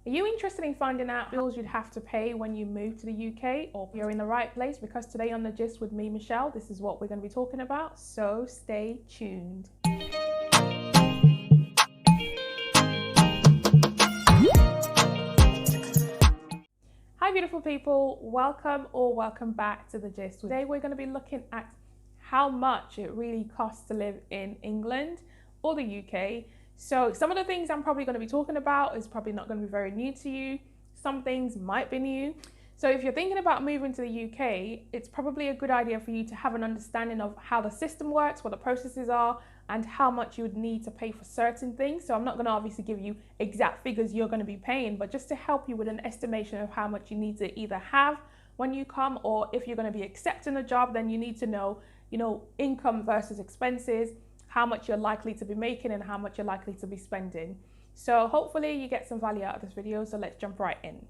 Are you interested in finding out bills you'd have to pay when you move to the UK, or you're in the right place? Because today on The Gist with me, Michelle, this is what we're going to be talking about, so stay tuned. Hi beautiful people, welcome back to The Gist. Today we're going to be looking at how much it really costs to live in England or the UK. So some of the things I'm probably going to be talking about is probably not going to be very new to you. Some things might be new. So if you're thinking about moving to the UK, it's probably a good idea for you to have an understanding of how the system works, what the processes are, and how much you would need to pay for certain things. So I'm not going to obviously give you exact figures you're going to be paying, but just to help you with an estimation of how much you need to either have when you come, or if you're going to be accepting a job, then you need to know, income versus expenses, how much you're likely to be making and how much you're likely to be spending. So hopefully you get some value out of this video. So let's jump right in.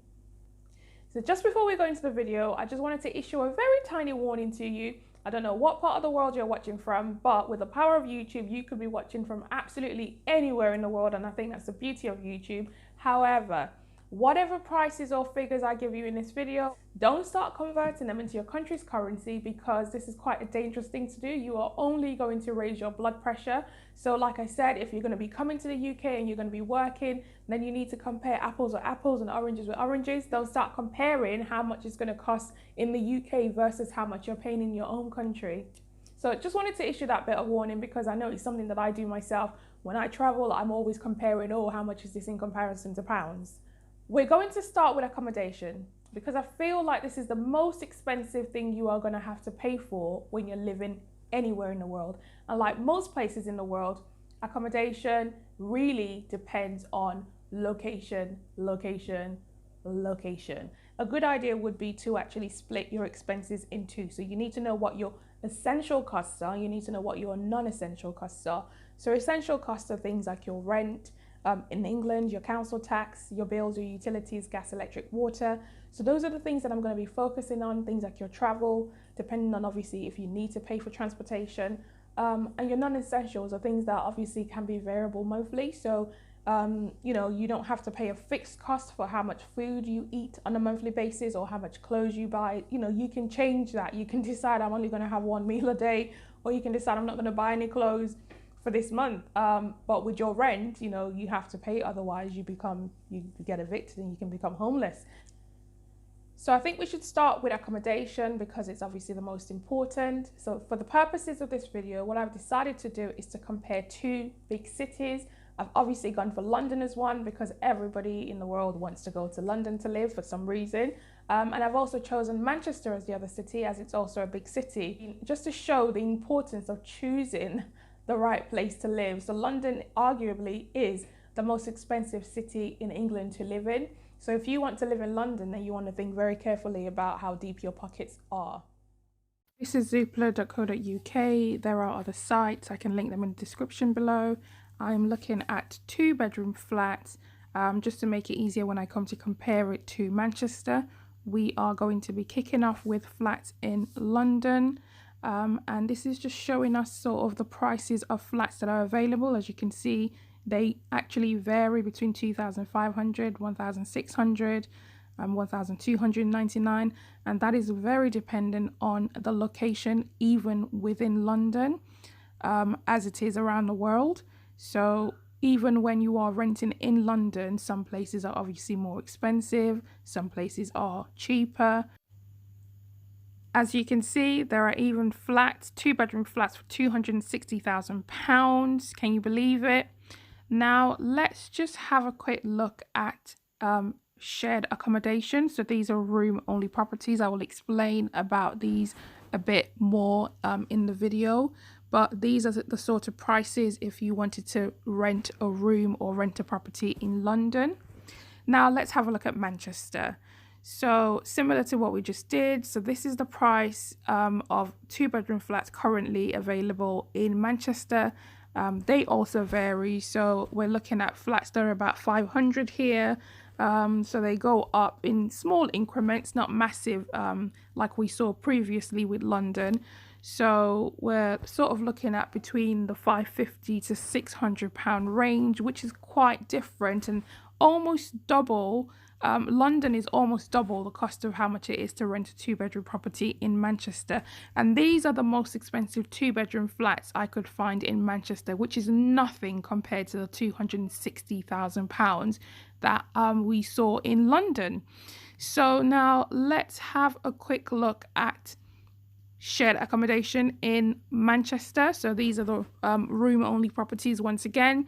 So just before we go into the video, I just wanted to issue a very tiny warning to you. I don't know what part of the world you're watching from, but with the power of YouTube, you could be watching from absolutely anywhere in the world. And I think that's the beauty of YouTube. However, whatever prices or figures I give you in this video, don't start converting them into your country's currency, because this is quite a dangerous thing to do. You are only going to raise your blood pressure. So like I said, if you're going to be coming to the UK and you're going to be working, then you need to compare apples with apples and oranges with oranges. Don't start comparing how much it's going to cost in the UK versus how much you're paying in your own country. So just wanted to issue that bit of warning, because I know it's something that I do myself. When I travel, I'm always comparing, oh, how much is this in comparison to pounds? We're going to start with accommodation, because I feel like this is the most expensive thing you are going to have to pay for when you're living anywhere in the world. And like most places in the world, accommodation really depends on location. A good idea would be to actually split your expenses in two. So you need to know what your essential costs are. You need to know what your non-essential costs are. So essential costs are things like your rent, in England, your council tax, your bills, your utilities, gas, electric, water. So those are the things that I'm going to be focusing on, things like your travel, depending on obviously if you need to pay for transportation, and your non-essentials are things that obviously can be variable monthly. So, you don't have to pay a fixed cost for how much food you eat on a monthly basis or how much clothes you buy. You can change that. You can decide I'm only going to have one meal a day, or you can decide I'm not going to buy any clothes for this month, but with your rent, you have to pay, otherwise you get evicted and you can become homeless. So I think we should start with accommodation, because it's obviously the most important. So for the purposes of this video, what I've decided to do is to compare two big cities. I've obviously gone for London as one, because everybody in the world wants to go to London to live for some reason. And I've also chosen Manchester as the other city, as it's also a big city, just to show the importance of choosing the right place to live. So London arguably is the most expensive city in England to live in. So if you want to live in London, then you want to think very carefully about how deep your pockets are. This is zoopla.co.uk. There are other sites. I can link them in the description below. I'm looking at 2-bedroom flats, just to make it easier when I come to compare it to Manchester. We are going to be kicking off with flats in London. And this is just showing us sort of the prices of flats that are available. As you can see, they actually vary between 2,500, 1,600, 1,299, and that is very dependent on the location, even within London, as it is around the world. So even when you are renting in London, some places are obviously more expensive, some places are cheaper. As you can see, there are even flats, 2-bedroom flats for £260,000. Can you believe it? Now, let's just have a quick look at shared accommodation. So these are room-only properties. I will explain about these a bit more in the video. But these are the sort of prices if you wanted to rent a room or rent a property in London. Now, let's have a look at Manchester. So similar to what we just did, so this is the price of 2-bedroom flats currently available in Manchester. They also vary, so we're looking at flats that are about 500 here. So they go up in small increments, not massive like we saw previously with London. So we're sort of looking at between the £550 to £600 range, which is quite different. And almost double. London is almost double the cost of how much it is to rent a 2-bedroom property in Manchester. And these are the most expensive 2-bedroom flats I could find in Manchester, which is nothing compared to the £260,000 that we saw in London. So now let's have a quick look at shared accommodation in Manchester. So these are the room-only properties once again.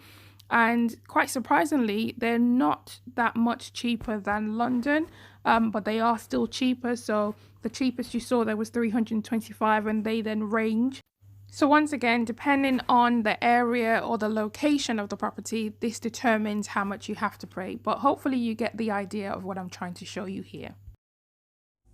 And quite surprisingly, they're not that much cheaper than London, but they are still cheaper. So the cheapest you saw there was 325, and they then range. So once again, depending on the area or the location of the property, this determines how much you have to pay. But hopefully you get the idea of what I'm trying to show you here.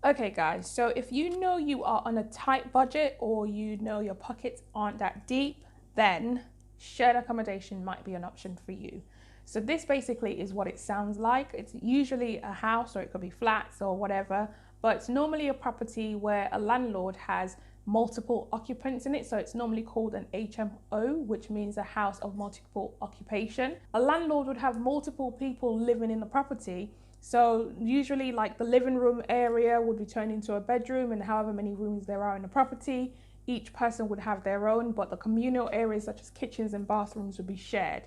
Okay guys, so if you know you are on a tight budget, or you know your pockets aren't that deep, then shared accommodation might be an option for you. So this basically is what it sounds like. It's usually a house, or it could be flats or whatever, but it's normally a property where a landlord has multiple occupants in it. So it's normally called an HMO, which means a house of multiple occupation. A landlord would have multiple people living in the property. So usually like the living room area would be turned into a bedroom, and however many rooms there are in the property, each person would have their own, but the communal areas such as kitchens and bathrooms would be shared.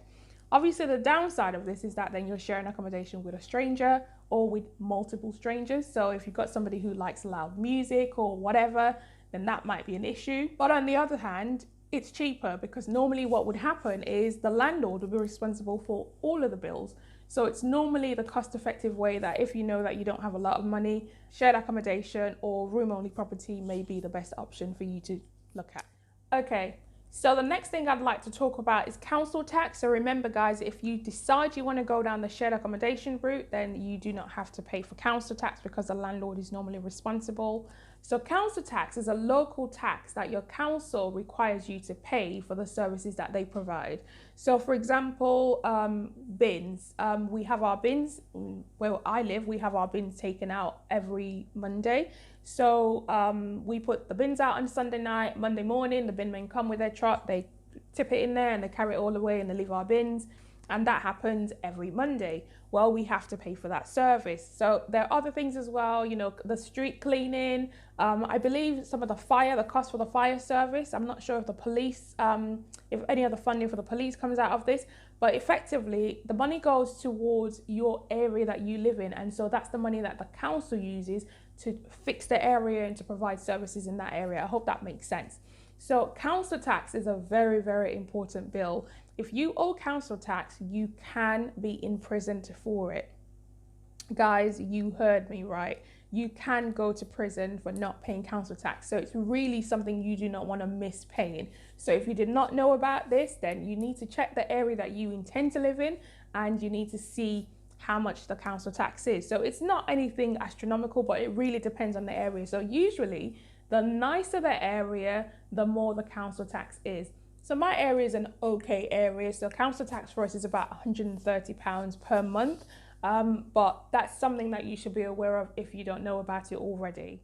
Obviously the downside of this is that then you're sharing accommodation with a stranger or with multiple strangers. So if you've got somebody who likes loud music or whatever, then that might be an issue. But on the other hand, it's cheaper, because normally what would happen is the landlord would be responsible for all of the bills. So it's normally the cost-effective way that if you know that you don't have a lot of money, shared accommodation or room-only property may be the best option for you to look at. Okay, so the next thing I'd like to talk about is council tax. So remember guys, if you decide you want to go down the shared accommodation route, then you do not have to pay for council tax, because the landlord is normally responsible. So council tax is a local tax that your council requires you to pay for the services that they provide. So for example, bins. We have our bins, where I live, we have our bins taken out every Monday. So we put the bins out on Sunday night. Monday morning, the bin men come with their truck, they tip it in there and they carry it all the way and they leave our bins. And that happens every Monday. Well, we have to pay for that service. So there are other things as well, you know, the street cleaning. I believe some of the cost for the fire service. I'm not sure if the police, if any other funding for the police comes out of this, but effectively the money goes towards your area that you live in. And so that's the money that the council uses to fix the area and to provide services in that area. I hope that makes sense. So council tax is a very, very important bill. If you owe council tax, you can be imprisoned for it. Guys, you heard me right. You can go to prison for not paying council tax. So it's really something you do not want to miss paying. So if you did not know about this, then you need to check the area that you intend to live in, and you need to see how much the council tax is. So it's not anything astronomical, but it really depends on the area. So usually the nicer the area, the more the council tax is. So my area is an okay area. So council tax for us is about £130 per month. But that's something that you should be aware of if you don't know about it already.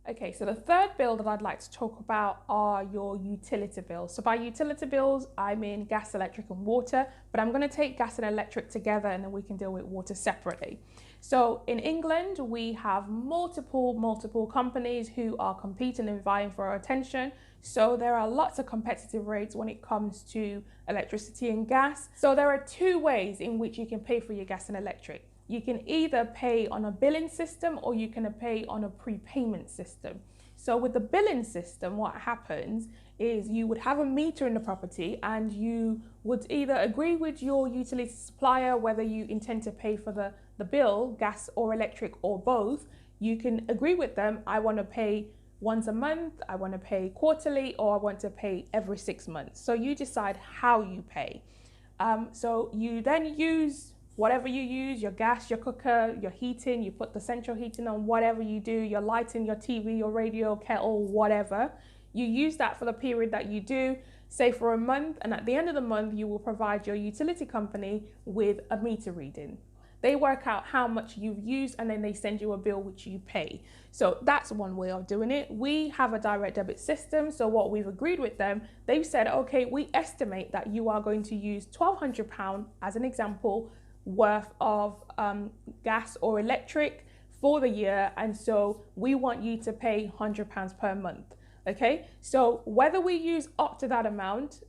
Okay, so the third bill that I'd like to talk about are your utility bills. So by utility bills, I mean gas, electric and water, but I'm going to take gas and electric together and then we can deal with water separately. So in England, we have multiple companies who are competing and vying for our attention. So there are lots of competitive rates when it comes to electricity and gas. So there are two ways in which you can pay for your gas and electric. You can either pay on a billing system or you can pay on a prepayment system. So with the billing system, what happens is you would have a meter in the property and you would either agree with your utility supplier whether you intend to pay for the bill, gas or electric or both. You can agree with them, I want to pay once a month, I want to pay quarterly, or I want to pay every 6 months. So you decide how you pay. So you then use whatever you use, your gas, your cooker, your heating, you put the central heating on, whatever you do, your lighting, your TV, your radio, kettle, whatever. You use that for the period that you do, say for a month, and at the end of the month, you will provide your utility company with a meter reading. They work out how much you've used and then they send you a bill which you pay. So that's one way of doing it. We have a direct debit system. So what we've agreed with them, they've said, okay, we estimate that you are going to use £1,200 as an example worth of gas or electric for the year, and so we want you to pay £100 per month. Okay, so whether we use up to that amount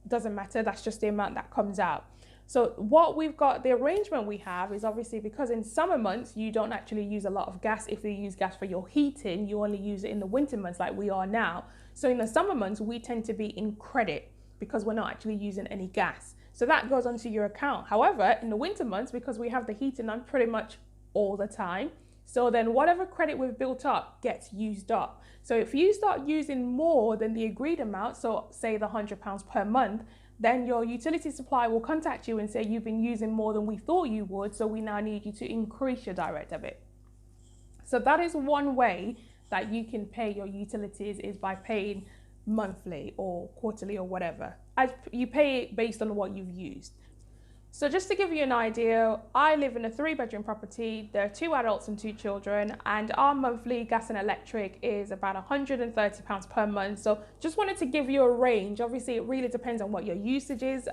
doesn't matter, that's just the amount that comes out. So what we've got, the arrangement we have is obviously because in summer months you don't actually use a lot of gas. If you use gas for your heating, you only use it in the winter months like we are now. So in the summer months we tend to be in credit because we're not actually using any gas. So that goes onto your account. However, in the winter months, because we have the heating on pretty much all the time, so then whatever credit we've built up gets used up. So if you start using more than the agreed amount, so say the £100 per month, then your utility supplier will contact you and say you've been using more than we thought you would, so we now need you to increase your direct debit. So that is one way that you can pay your utilities, is by paying monthly or quarterly or whatever. As you pay it based on what you've used. So just to give you an idea, I live in a 3-bedroom property. There are 2 adults and 2 children, and our monthly gas and electric is about £130 per month. So just wanted to give you a range. Obviously, it really depends on what your usage is.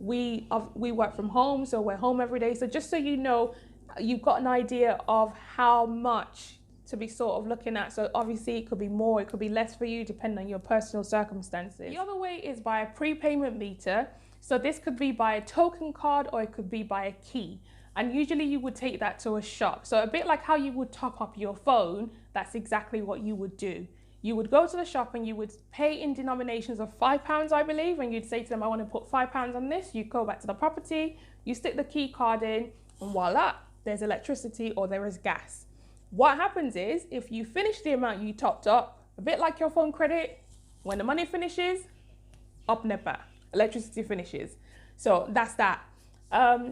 We work from home, so we're home every day. So just so you know, you've got an idea of how much to be sort of looking at. So obviously it could be more, it could be less for you, depending on your personal circumstances. The other way is by a prepayment meter. So this could be by a token card or it could be by a key. And usually you would take that to a shop. So a bit like how you would top up your phone, that's exactly what you would do. You would go to the shop and you would pay in denominations of £5, I believe, and you'd say to them, I want to put £5 on this. You go back to the property, you stick the key card in, and voila, there's electricity or there is gas. What happens is, if you finish the amount you topped up, a bit like your phone credit, when the money finishes, up nepa, electricity finishes. So that's that.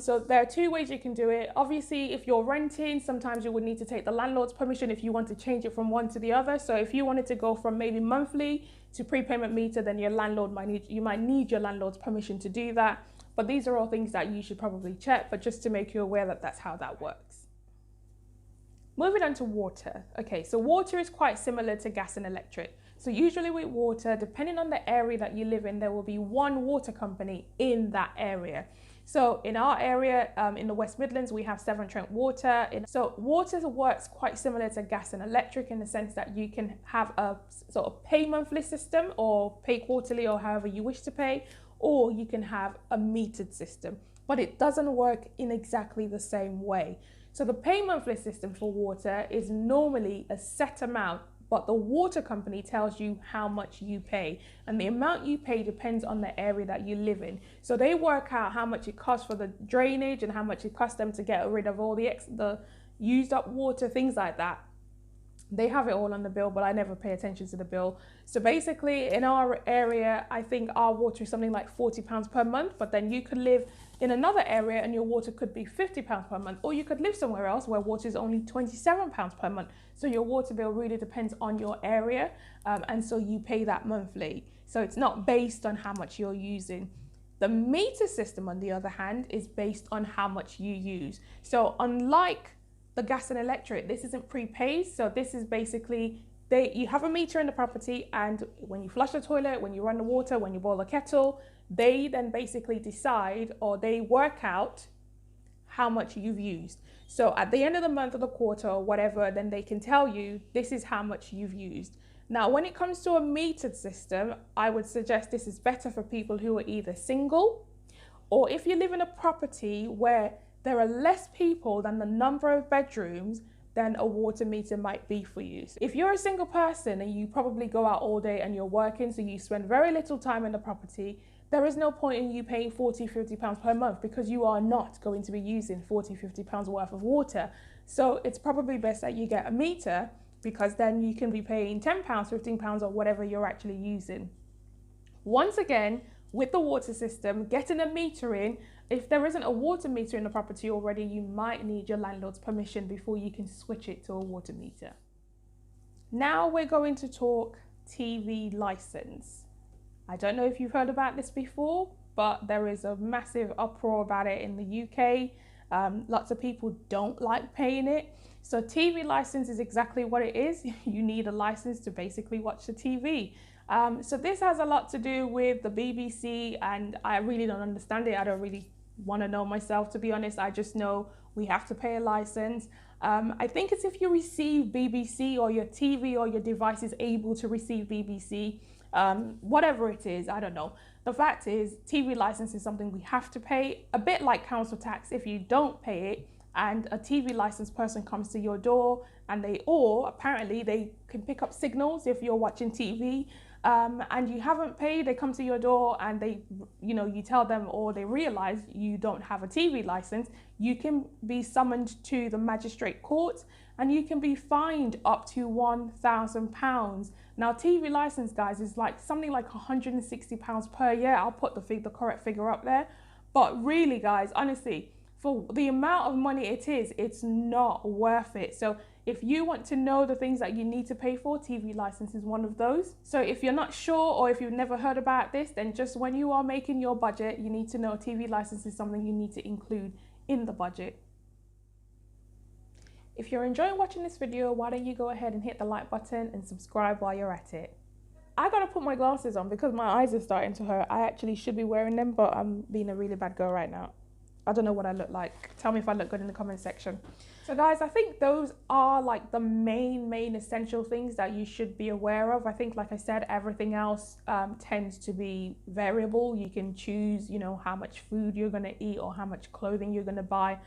So there are 2 ways you can do it. Obviously, if you're renting, sometimes you would need to take the landlord's permission if you want to change it from one to the other. So if you wanted to go from maybe monthly to prepayment meter, then your landlord you might need your landlord's permission to do that. But these are all things that you should probably check, but just to make you aware that that's how that works. Moving on to water. Okay, so water is quite similar to gas and electric. So usually with water, depending on the area that you live in, there will be one water company in that area. So in our area, in the West Midlands, we have Severn Trent Water. So water works quite similar to gas and electric in the sense that you can have a sort of pay monthly system or pay quarterly or however you wish to pay, or you can have a metered system, but it doesn't work in exactly the same way. So the pay monthly system for water is normally a set amount, but the water company tells you how much you pay, and the amount you pay depends on the area that you live in. So they work out how much it costs for the drainage and how much it costs them to get rid of all the used up water, things like that. They have it all on the bill, but I never pay attention to the bill. So basically in our area, I think our water is something like £40 per month, but then you could live in another area and your water could be £50 per month, or you could live somewhere else where water is only £27 per month. So your water bill really depends on your area, and so you pay that monthly. So it's not based on how much you're using. The meter system, on the other hand, is based on how much you use. So unlike the gas and electric, this isn't prepaid. So this is basically, you have a meter in the property, and when you flush the toilet, when you run the water, when you boil the kettle, they then basically decide, or they work out how much you've used. So at the end of the month or the quarter or whatever, then they can tell you this is how much you've used. Now, when it comes to a metered system, I would suggest this is better for people who are either single, or if you live in a property where there are less people than the number of bedrooms, then a water meter might be for you. So if you're a single person and you probably go out all day and you're working, so you spend very little time in the property, there is no point in you paying £40, £50 per month, because you are not going to be using £40, £50 worth of water. So it's probably best that you get a meter, because then you can be paying £10, £15 or whatever you're actually using. Once again, with the water system, getting a meter in, if there isn't a water meter in the property already, you might need your landlord's permission before you can switch it to a water meter. Now we're going to talk TV license. I don't know if you've heard about this before, but there is a massive uproar about it in the UK. Lots of people don't like paying it. So TV license is exactly what it is. You need a license to basically watch the TV. So this has a lot to do with the BBC, and I really don't understand it. I don't really want to know myself, to be honest. I just know we have to pay a license. I think it's if you receive BBC or your TV or your device is able to receive BBC, whatever it is, I don't know. The fact is, TV license is something we have to pay, a bit like council tax. If you don't pay it and a TV licensed person comes to your door and apparently they can pick up signals if you're watching TV, and you haven't paid, they come to your door and you tell them, or they realize you don't have a TV license, you can be summoned to the magistrate court and you can be fined up to £1,000. Now, TV license, guys, is like something like £160 per year. I'll put the correct figure up there. But really, guys, honestly, for the amount of money it is, it's not worth it. So if you want to know the things that you need to pay for, TV license is one of those. So if you're not sure, or if you've never heard about this, then just when you are making your budget, you need to know a TV license is something you need to include in the budget. If you're enjoying watching this video, why don't you go ahead and hit the like button and subscribe while you're at it. I gotta put my glasses on because my eyes are starting to hurt. I actually should be wearing them, but I'm being a really bad girl right now. I don't know what I look like. Tell me if I look good in the comment section. So guys, I think those are like the main essential things that you should be aware of. I think, like I said, everything else tends to be variable. You can choose, how much food you're gonna eat or how much clothing you're gonna buy.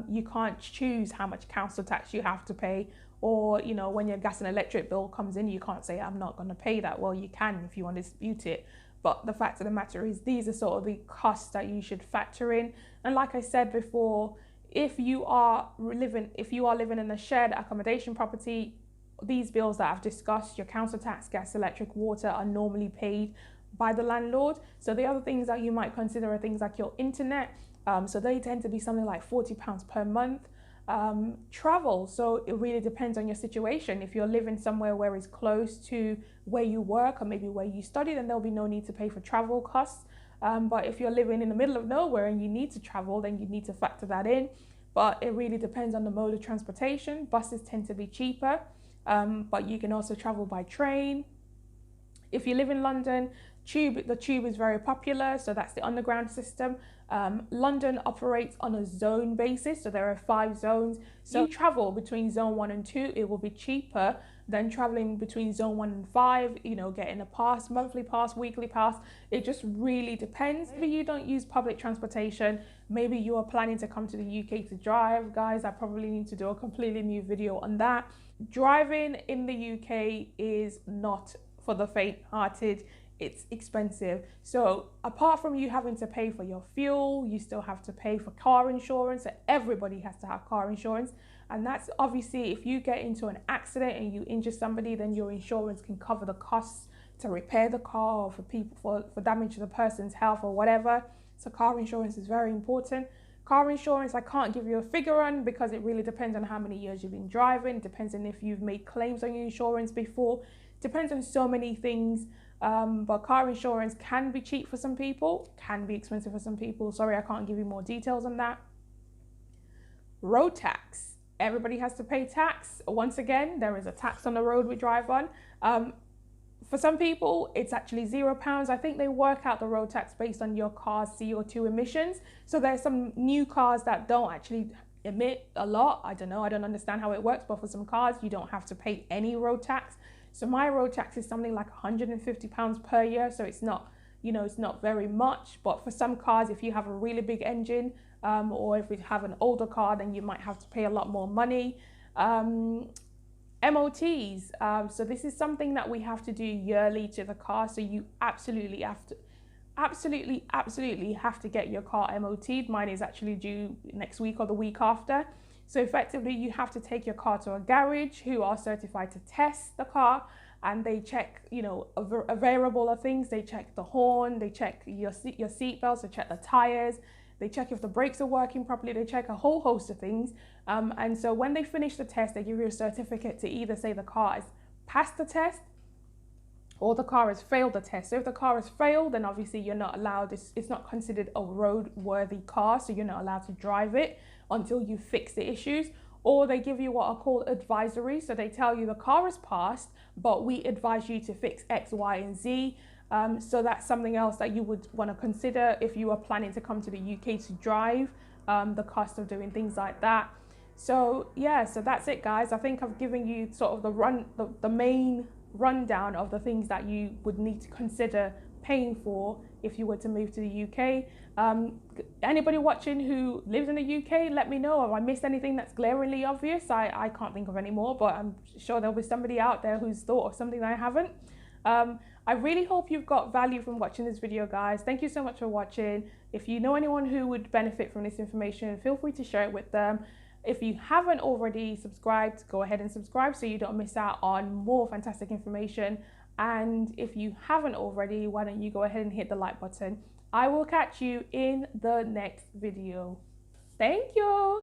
You can't choose how much council tax you have to pay, or, when your gas and electric bill comes in, you can't say, I'm not gonna pay that. Well, you can if you want to dispute it. But the fact of the matter is, these are sort of the costs that you should factor in. And like I said before, if you are living in a shared accommodation property, these bills that I've discussed, your council tax, gas, electric, water, are normally paid by the landlord. So the other things that you might consider are things like your internet. So they tend to be something like £40 per month. Travel, so it really depends on your situation. If you're living somewhere where it's close to where you work or maybe where you study, then there'll be no need to pay for travel costs. But if you're living in the middle of nowhere and you need to travel, then you need to factor that in. But it really depends on the mode of transportation. Buses tend to be cheaper, but you can also travel by train. If you live in London, the tube is very popular, so that's the underground system. London operates on a zone basis, so there are 5 zones. So if you travel between zone 1 and 2, it will be cheaper than traveling between zone 1 and 5, getting a pass, monthly pass, weekly pass. It just really depends. Maybe you don't use public transportation. Maybe you are planning to come to the UK to drive. Guys, I probably need to do a completely new video on that. Driving in the UK is not for the faint-hearted. It's expensive. So apart from you having to pay for your fuel, you still have to pay for car insurance. So everybody has to have car insurance. And that's obviously, if you get into an accident and you injure somebody, then your insurance can cover the costs to repair the car, or for damage to the person's health or whatever. So car insurance is very important. Car insurance, I can't give you a figure on because it really depends on how many years you've been driving. It depends on if you've made claims on your insurance before. It depends on so many things. But car insurance can be cheap for some people, can be expensive for some people. Sorry, I can't give you more details on that. Road tax. Everybody has to pay tax. Once again, there is a tax on the road we drive on. For some people, it's actually £0. I think they work out the road tax based on your car's CO2 emissions. So there's some new cars that don't actually emit a lot. I don't know. I don't understand how it works. But for some cars, you don't have to pay any road tax. So my road tax is something like £150 per year. So it's not, it's not very much. But for some cars, if you have a really big engine, or if you have an older car, then you might have to pay a lot more money. MOTs. So this is something that we have to do yearly to the car. So you absolutely have to get your car MOT'd. Mine is actually due next week or the week after. So effectively, you have to take your car to a garage who are certified to test the car, and they check, a variable of things. They check the horn, they check your seat belts, they check the tires, they check if the brakes are working properly, they check a whole host of things. And so when they finish the test, they give you a certificate to either say the car has passed the test or the car has failed the test. So if the car has failed, then obviously you're not allowed, it's not considered a roadworthy car, so you're not allowed to drive it until you fix the issues. Or they give you what are called advisory. So they tell you the car is passed, but we advise you to fix X, Y, and Z. So that's something else that you would want to consider if you are planning to come to the UK to drive, the cost of doing things like that. So yeah, so that's it, guys. I think I've given you sort of the main rundown of the things that you would need to consider paying for if you were to move to the UK. Anybody watching who lives in the UK, let me know if I missed anything that's glaringly obvious. I can't think of any more, but I'm sure there'll be somebody out there who's thought of something that I haven't. I really hope you've got value from watching this video, guys. Thank you so much for watching. If you know anyone who would benefit from this information, feel free to share it with them. If you haven't already subscribed, go ahead and subscribe so you don't miss out on more fantastic information. And if you haven't already, why don't you go ahead and hit the like button. I will catch you in the next video. Thank you.